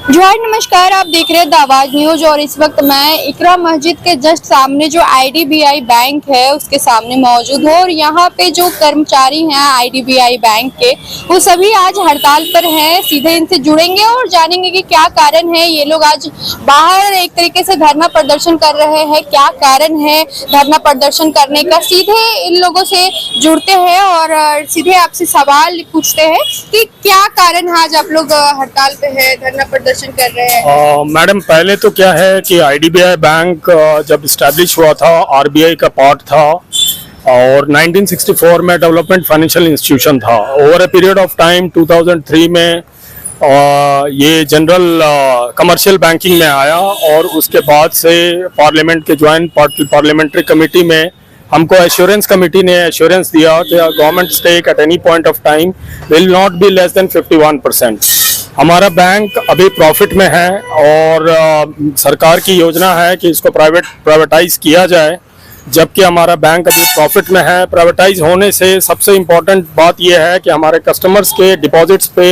जोहार, नमस्कार। आप देख रहे हैं द आवाज न्यूज और इस वक्त मैं इकरा मस्जिद के जस्ट सामने जो आईडीबीआई बैंक है उसके सामने मौजूद हूँ और यहाँ पे जो कर्मचारी हैं आईडीबीआई बैंक के वो सभी आज हड़ताल पर हैं। सीधे इनसे जुड़ेंगे और जानेंगे कि क्या कारण है। ये लोग आज बाहर एक तरीके से धरना प्रदर्शन कर रहे हैं, क्या कारण है धरना प्रदर्शन करने का। सीधे इन लोगों से जुड़ते हैं और सीधे आपसे सवाल पूछते हैं कि क्या कारण है आज आप लोग हड़ताल पे है, धरना प्रदर्शन कर रहे हैं। मैडम, पहले तो क्या है कि आईडीबीआई बैंक जब इस्टेब्लिश हुआ था आरबीआई का पार्ट था और 1964 में डेवलपमेंट फाइनेंशियल इंस्टीट्यूशन था। Over a period of time 2003 में ये जनरल कमर्शियल बैंकिंग में आया और उसके बाद से पार्लियामेंट के ज्वाइंट पार्लियामेंट्री कमेटी में हमको एश्योरेंस कमेटी ने एश्योरेंस दिया कि government stake at any point of time will not be less than 51%। हमारा बैंक अभी प्रॉफिट में है और सरकार की योजना है कि इसको प्राइवेटाइज किया जाए, जबकि हमारा बैंक अभी प्रॉफिट में है। प्राइवेटाइज होने से सबसे इम्पोर्टेंट बात यह है कि हमारे कस्टमर्स के डिपॉजिट्स पे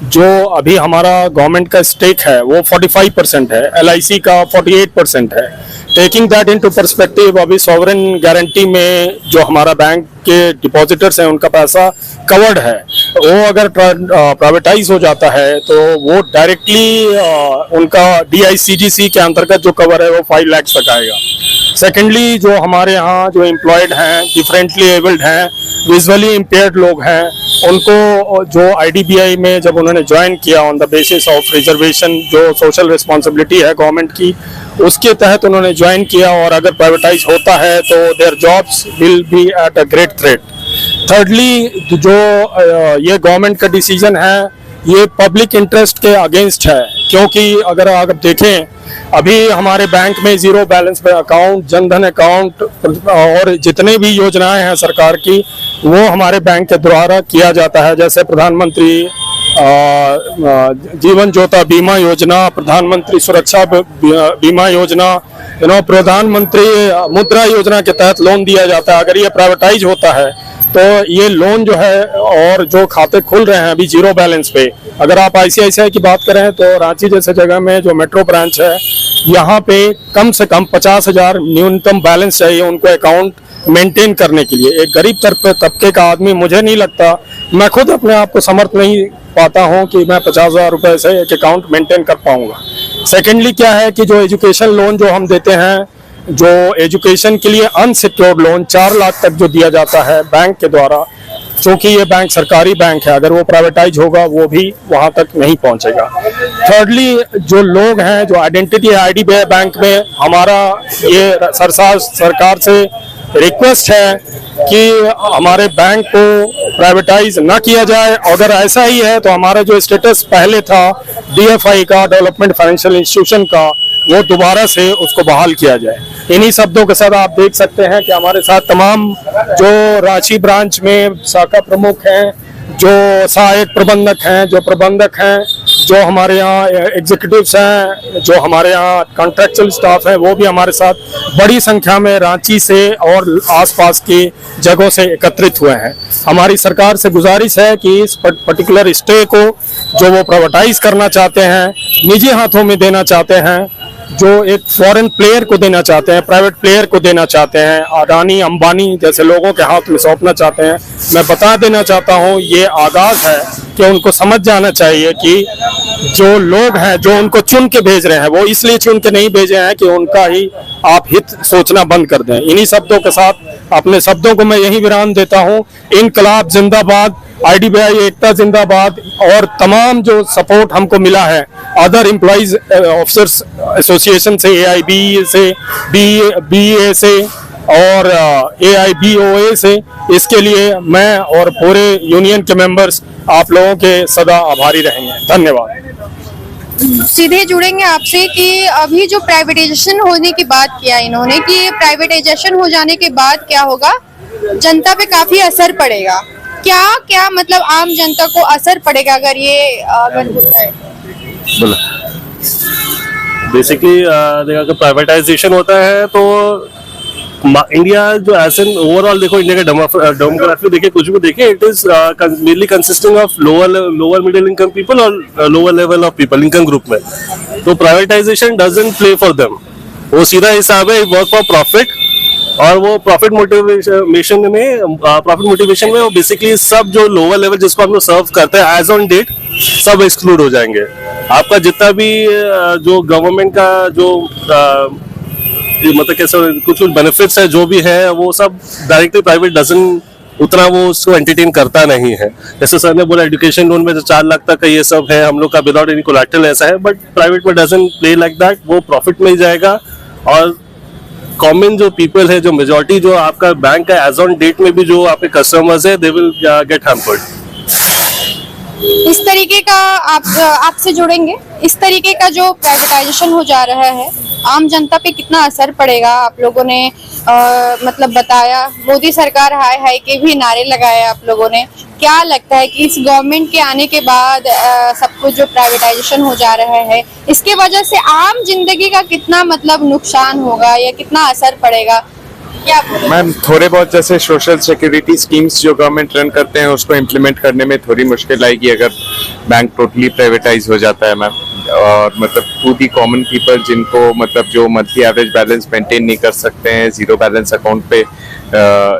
जो अभी हमारा गवर्नमेंट का स्टेक है वो 45% है, एलआईसी का 48% है। टेकिंग दैट इनटू पर्सपेक्टिव, अभी सॉवरेन गारंटी में जो हमारा बैंक के डिपॉजिटर्स हैं उनका पैसा कवर्ड है। वो अगर प्राइवेटाइज हो जाता है तो वो डायरेक्टली उनका डीआईसीजीसी के अंतर्गत जो कवर है वो 5 लाख तक आएगा। सेकेंडली, जो हमारे यहाँ जो एम्प्लॉयड हैं, डिफरेंटली एबल्ड हैं, विजुअली इम्पेयर्ड लोग हैं, उनको जो आईडीबीआई में जब उन्होंने ज्वाइन किया on the basis of reservation, जो सोशल रिस्पॉन्सिबिलिटी है गवर्नमेंट की, उसके तहत उन्होंने ज्वाइन किया और अगर प्राइवेटाइज होता है तो their jobs will be at a great threat. Thirdly, जो ये गवर्नमेंट का डिसीजन है ये पब्लिक इंटरेस्ट के अगेंस्ट है, क्योंकि अगर आप देखें अभी हमारे बैंक में जीरो बैलेंस पे अकाउंट, जनधन अकाउंट और जितने भी योजनाएं हैं सरकार की वो हमारे बैंक के द्वारा किया जाता है। जैसे प्रधानमंत्री जीवन ज्योति बीमा योजना, प्रधानमंत्री सुरक्षा बीमा योजना, प्रधानमंत्री मुद्रा योजना के तहत लोन दिया जाता है। अगर ये प्राइवेटाइज होता है तो ये लोन जो है और जो खाते खुल रहे हैं अभी जीरो बैलेंस पे, अगर आप आईसीआईसीआई की बात करें तो रांची जैसे जगह में जो मेट्रो ब्रांच है यहाँ पे कम से कम 50,000 न्यूनतम बैलेंस चाहिए उनको अकाउंट मेंटेन करने के लिए। एक गरीब तबके का आदमी, मुझे नहीं लगता, मैं खुद अपने आप को समर्थ नहीं पाता हूँ कि मैं 50,000 रुपये से एक अकाउंट मेंटेन कर पाऊंगा। सेकेंडली क्या है कि जो एजुकेशन लोन जो हम देते हैं, जो एजुकेशन के लिए अनसिक्योर्ड लोन 4 लाख तक जो दिया जाता है बैंक के द्वारा, क्योंकि ये बैंक सरकारी बैंक है, अगर वो प्राइवेटाइज होगा वो भी वहाँ तक नहीं पहुँचेगा। थर्डली, जो लोग हैं, जो आइडेंटिटी है आईडीबीआई बैंक में, हमारा ये सरकार से रिक्वेस्ट है कि हमारे बैंक को प्राइवेटाइज ना किया जाए। अगर ऐसा ही है तो हमारा जो स्टेटस पहले था डीएफआई का, डेवलपमेंट फाइनेंशियल इंस्टीट्यूशन का, वो दोबारा से उसको बहाल किया जाए। इन्हीं शब्दों के साथ आप देख सकते हैं कि हमारे साथ तमाम जो रांची ब्रांच में शाखा प्रमुख हैं, जो सहायक प्रबंधक हैं, जो प्रबंधक हैं, जो हमारे यहाँ एग्जीक्यूटिव्स हैं, जो हमारे यहाँ कॉन्ट्रैक्चुअल स्टाफ है, वो भी हमारे साथ बड़ी संख्या में रांची से और आसपास की जगहों से एकत्रित हुए हैं। हमारी सरकार से गुजारिश है कि इस पर्टिकुलर स्टे को जो वो प्राइवेटाइज करना चाहते हैं, निजी हाथों में देना चाहते हैं, जो एक फॉरेन प्लेयर को देना चाहते हैं, प्राइवेट प्लेयर को देना चाहते हैं, अडानी अंबानी जैसे लोगों के हाथ में सौंपना चाहते हैं, मैं बता देना चाहता हूं ये आगाज है कि उनको समझ जाना चाहिए कि जो लोग हैं जो उनको चुन के भेज रहे हैं वो इसलिए चुन के नहीं भेजे हैं कि उनका ही आप हित सोचना बंद कर दें। इन्हीं शब्दों के साथ अपने शब्दों को मैं यही विराम देता हूं। इनकलाब जिंदाबाद, आईडीबीआई एकता जिंदाबाद। और तमाम जो सपोर्ट हमको मिला है अदर एम्प्लॉइज ऑफिसर्स एसोसिएशन से, एआईबी से, बीए से और एआईबीओए से, इसके लिए मैं और पूरे यूनियन के मेंबर्स आप लोगों के सदा आभारी रहेंगे। धन्यवाद। सीधे जुड़ेंगे आपसे कि अभी जो प्राइवेटाइजेशन होने की बात किया इन्होंने कि प्राइवेटाइजेशन हो जाने के बाद क्या होगा, जनता पे काफी असर पड़ेगा। क्या क्या मतलब आम जनता को असर पड़ेगा अगर ये अगर होता है? बोला बेसिकली देखा कि प्राइवेटाइजेशन होता है तो इंडिया जो एज एन ओवरऑल देखो, इंडिया का डेमोग्राफी देखिए, कुछ भी देखिए, it is mainly consisting of lower middle income people और lower level of people income group में। तो privatisation doesn't play for them, वो सीधा हिसाब है वर्क फॉर प्रॉफिट, और वो प्रॉफिट मोटिवेशन में वो बेसिकली सब जो लोअर लेवल जिसको हम लोग सर्व करते हैं एज ऑन डेट सब एक्सक्लूड हो जाएंगे। आपका जितना भी जो गवर्नमेंट का जो मतलब कैसे कुछ बेनिफिट्स है जो भी है, वो सब डायरेक्टली प्राइवेट डजन उतना वो उसको एंटरटेन करता नहीं है। जैसे सर ने बोला एजुकेशन लोन में जो 4 लाख तक का ये सब है हम लोग का विदाउट एनी कोलैटरल ऐसा है, बट प्राइवेट में डजन प्ले लाइक दैट, वो प्रॉफिट में ही जाएगा। और कॉमन जो पीपल है, जो मेजोरिटी जो आपका बैंक का एज ऑन डेट में भी जो आपके कस्टमर्स है, दे विल गेट हैम्पर्ड। इस तरीके का आपसे जुड़ेंगे, इस तरीके का जो प्राइवेटाइजेशन हो जा रहा है आम जनता पे कितना असर पड़ेगा? आप लोगों ने मतलब बताया, मोदी सरकार हाय हाय के भी नारे लगाए आप लोगों ने। क्या लगता है कि इस गवर्नमेंट के आने के बाद सब कुछ जो प्राइवेटाइजेशन हो जा रहा है, इसके वजह से आम जिंदगी का कितना मतलब नुकसान होगा या कितना असर पड़ेगा? मैम थोड़े बहुत जैसे सोशल सिक्योरिटी स्कीम्स जो गवर्नमेंट रन करते हैं उसको इम्प्लीमेंट करने में थोड़ी मुश्किल आएगी अगर बैंक टोटली प्राइवेटाइज हो जाता है मैम। और मतलब टू दी कॉमन पीपल जिनको मतलब जो मंथली एवरेज बैलेंस मेंटेन नहीं कर सकते हैं, जीरो बैलेंस अकाउंट पे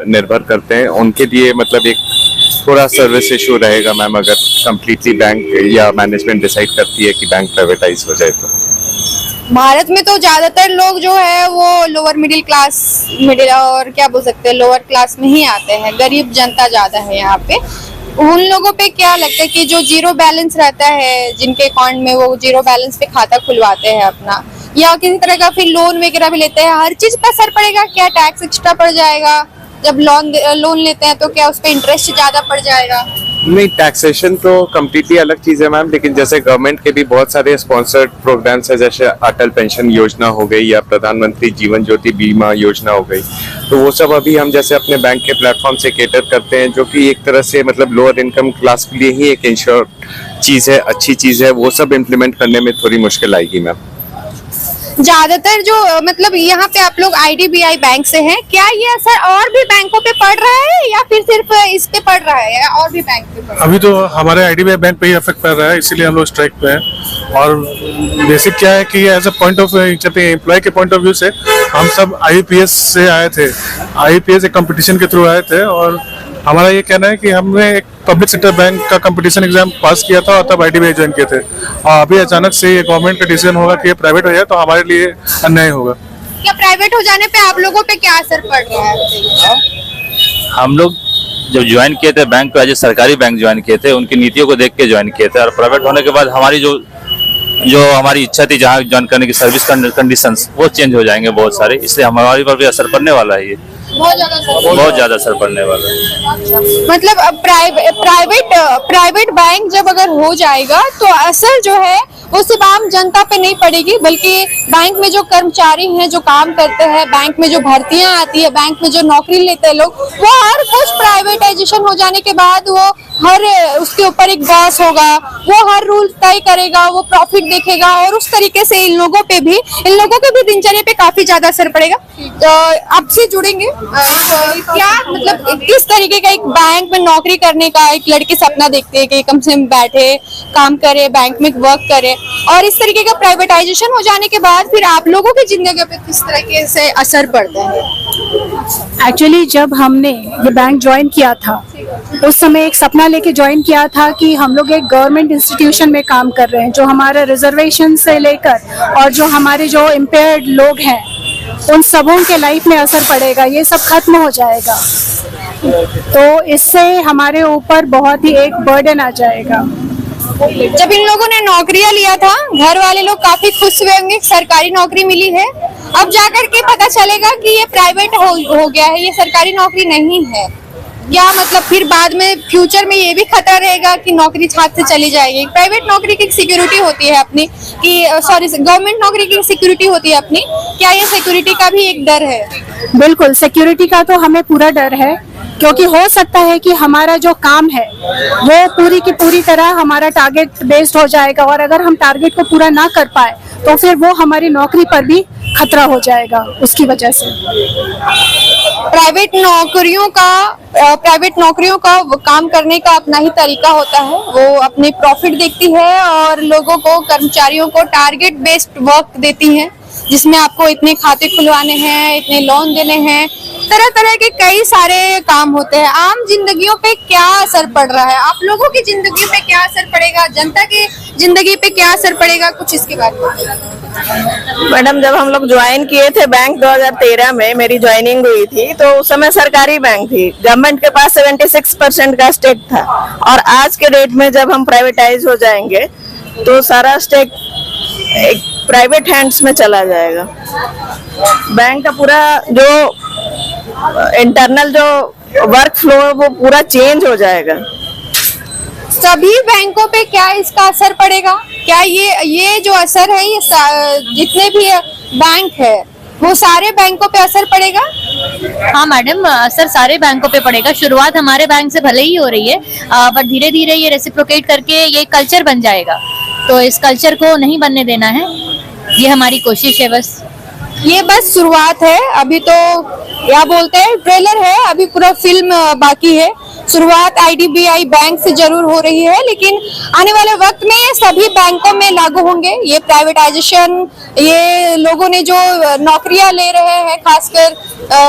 निर्भर करते हैं, उनके लिए मतलब एक थोड़ा सर्विस इशू रहेगा मैम अगर कंप्लीटली बैंक या मैनेजमेंट डिसाइड करती है कि बैंक प्राइवेटाइज हो जाए तो। भारत में तो ज्यादातर लोग जो है वो लोअर मिडिल क्लास, मिडिल और क्या बोल सकते हैं लोअर क्लास में ही आते हैं, गरीब जनता ज्यादा है यहाँ पे। उन लोगों पे क्या लगता है कि जो जीरो बैलेंस रहता है, जिनके अकाउंट में वो जीरो बैलेंस पे खाता खुलवाते हैं अपना, या किसी तरह का फिर लोन वगैरह भी लेते हैं, हर चीज पे असर पड़ेगा? क्या टैक्स एक्स्ट्रा पड़ जाएगा? जब लोन लेते हैं तो क्या उस पे इंटरेस्ट ज्यादा पड़ जाएगा? नहीं, टैक्सेशन तो कम्प्लीटली अलग चीज है मैम, लेकिन जैसे गवर्नमेंट के भी बहुत सारे स्पॉन्सर्ड प्रोग्राम्स है, जैसे अटल पेंशन योजना हो गई या प्रधानमंत्री जीवन ज्योति बीमा योजना हो गई, तो वो सब अभी हम जैसे अपने बैंक के प्लेटफॉर्म से केटर करते हैं, जो कि एक तरह से मतलब लोअर इनकम क्लास के लिए ही एक इंश्योर चीज है, अच्छी चीज है। वो सब इम्प्लीमेंट करने में थोड़ी मुश्किल आएगी मैम। ज्यादातर जो मतलब यहाँ पे आप लोग IDBI बैंक से हैं, क्या ये असर और भी बैंकों पे पड़ रहा है या फिर सिर्फ इस पे पड़ रहा है, या और भी बैंक पे पड़ रहा है? अभी तो हमारे IDBI बैंक पे ही इफेक्ट पड़ रहा है, इसीलिए हम लोग स्ट्राइक पे हैं। और बेसिक क्या है कि as a point of employ के पॉइंट ऑफ व्यू से हम सब IEPS से आए थे। IEPS एक कंपटीशन के थ्रू आए थे और हमारा ये कहना है कि हमने एक पब्लिक सेक्टर बैंक का कंपटीशन एग्जाम पास किया था और तब IDBI ज्वाइन किए थे, और अभी अचानक से ये गवर्नमेंट का डिसीजन होगा कि ये प्राइवेट हो जाए तो हमारे लिए अन्याय होगा। क्या प्राइवेट हो जाने पे आप लोगों पे क्या असर पड़ रहा है? हम लोग जब ज्वाइन किए थे बैंक को, एज ए सरकारी बैंक ज्वाइन किए थे, उनकी नीतियों को देख के ज्वाइन किए थे, और प्राइवेट होने के बाद हमारी जो हमारी इच्छा थी जहाँ ज्वाइन करने की सर्विस कंडीशंस वो चेंज हो जाएंगे बहुत सारे, इसलिए हमारे पर भी असर पड़ने वाला है। ये बहुत ज्यादा असर पड़ने वाला है। मतलब अब प्राइवेट बैंक जब अगर हो जाएगा तो असर जो है वो सिर्फ आम जनता पे नहीं पड़ेगी, बल्कि बैंक में जो कर्मचारी हैं, जो काम करते हैं, बैंक में जो भर्तियां आती है, बैंक में जो नौकरी लेते हैं लोग, वो हर कुछ प्राइवेटाइजेशन हो जाने के बाद वो हर उसके ऊपर एक बॉस होगा, वो हर रूल तय करेगा, वो प्रॉफिट देखेगा, और उस तरीके से इन लोगों के भी दिनचर्या पे काफी ज्यादा असर पड़ेगा। आपसे जुड़ेंगे, क्या मतलब किस तरीके का एक बैंक में नौकरी करने का एक लड़की सपना देखते है कि कम से कम बैठे काम करे, बैंक में वर्क करे, और इस तरीके का प्राइवेटाइजेशन हो जाने के बाद फिर आप लोगों की जिंदगी पे किस तरीके से असर पड़ता है? एक्चुअली जब हमने ये बैंक ज्वाइन किया था उस समय एक सपना लेके ज्वाइन किया था कि हम लोग एक गवर्नमेंट इंस्टीट्यूशन में काम कर रहे हैं, जो हमारे रिजर्वेशन से लेकर और जो हमारे जो इम्पेयर्ड लोग हैं उन सबों के लाइफ में असर पड़ेगा, ये सब खत्म हो जाएगा, तो इससे हमारे ऊपर बहुत ही एक बर्डन आ जाएगा। जब इन लोगों ने नौकरियां लिया था, घर वाले लोग काफी खुश हुए होंगे, सरकारी नौकरी मिली है। अब जाकर के पता चलेगा कि ये प्राइवेट हो गया है, ये सरकारी नौकरी नहीं है। क्या मतलब फिर बाद में फ्यूचर में ये भी खतरा रहेगा कि नौकरी हाथ से चली जाएगी? प्राइवेट नौकरी की सिक्योरिटी होती है अपनी, कि सॉरी गवर्नमेंट नौकरी की सिक्योरिटी होती है अपनी, क्या ये सिक्योरिटी का भी एक डर है? बिल्कुल, सिक्योरिटी का तो हमें पूरा डर है, क्योंकि हो सकता है कि हमारा जो काम है वो पूरी की पूरी तरह हमारा टारगेट बेस्ड हो जाएगा, और अगर हम टारगेट को पूरा ना कर पाए तो फिर वो हमारी नौकरी पर भी खतरा हो जाएगा उसकी वजह से। प्राइवेट नौकरियों का वो काम करने का अपना ही तरीका होता है। वो अपने प्रॉफिट देखती है और लोगों को, कर्मचारियों को टारगेट बेस्ड वर्क देती है, जिसमें आपको इतने खाते खुलवाने हैं, इतने लोन देने हैं, तरह तरह के कई सारे काम होते हैं। आम जिंदगियों पे क्या असर पड़ रहा है, आप लोगों की जिंदगी पे क्या असर पड़ेगा, जनता की जिंदगी पे क्या असर पड़ेगा, कुछ इसके बारे में। मैडम, जब हम लोग ज्वाइन किए थे बैंक 2013 में, मेरी ज्वाइनिंग हुई थी, तो उस समय सरकारी बैंक थी। गवर्नमेंट के पास 76% का स्टेक था, और आज के डेट में जब हम प्राइवेटाइज हो जाएंगे तो सारा स्टेक एक प्राइवेट हैंड्स में चला जाएगा। बैंक का पूरा जो इंटरनल जो वर्क फ्लो है वो पूरा चेंज हो जाएगा। सभी बैंकों पे क्या इसका असर पड़ेगा? क्या ये जो असर है, ये जितने भी बैंक है वो सारे बैंकों पे असर पड़ेगा? हाँ मैडम, असर सारे बैंकों पे पड़ेगा। शुरुआत हमारे बैंक से भले ही हो रही है, बट धीरे धीरे ये रेसिप्रोकेट करके ये कल्चर बन जाएगा। तो इस कल्चर को नहीं बनने देना है, ये हमारी कोशिश है। बस ये बस शुरुआत है, अभी तो क्या बोलते हैं, ट्रेलर है, अभी पूरा फिल्म बाकी है। शुरुआत आईडीबीआई बैंक से जरूर हो रही है, लेकिन आने वाले वक्त में ये सभी बैंकों में लागू होंगे। ये प्राइवेटाइजेशन, ये लोगों ने जो नौकरियां ले रहे हैं, खासकर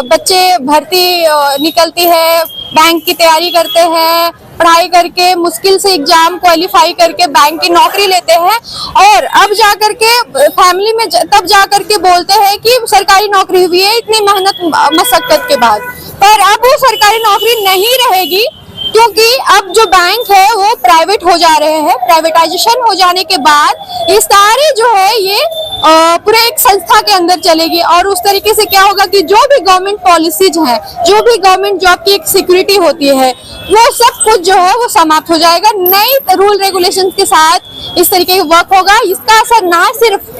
बच्चे भर्ती निकलती है, बैंक की तैयारी करते हैं, पढ़ाई करके मुश्किल से एग्जाम क्वालिफाई करके बैंक की नौकरी लेते हैं, और अब जाकर के फैमिली में तब जाकर के बोलते हैं कि सरकारी नौकरी हुई है इतनी मेहनत मशक्कत के बाद। पर अब वो सरकारी नौकरी नहीं रहेगी, क्योंकि अब जो बैंक है वो प्राइवेट हो जा रहे हैं। प्राइवेटाइजेशन हो जाने के बाद ये सारे जो है ये पूरे एक संस्था के अंदर चलेगी, और उस तरीके से क्या होगा कि जो भी गवर्नमेंट पॉलिसीज हैं, जो भी गवर्नमेंट जॉब की एक सिक्योरिटी होती है, वो सब कुछ जो है वो समाप्त हो जाएगा। नई रूल रेगुलेशन के साथ इस तरीके का वर्क होगा। इसका असर ना सिर्फ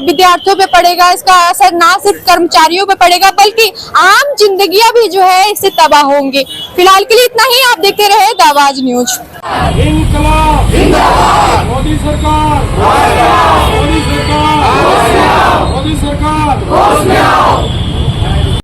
विद्यार्थियों पे पड़ेगा, इसका असर ना सिर्फ कर्मचारियों पे पड़ेगा, बल्कि आम जिंदगियां भी जो है इससे तबाह होंगे। फिलहाल के लिए इतना ही, आप देखते रहे द आवाज न्यूज। इंकलाब जिंदाबाद, मोदी सरकार।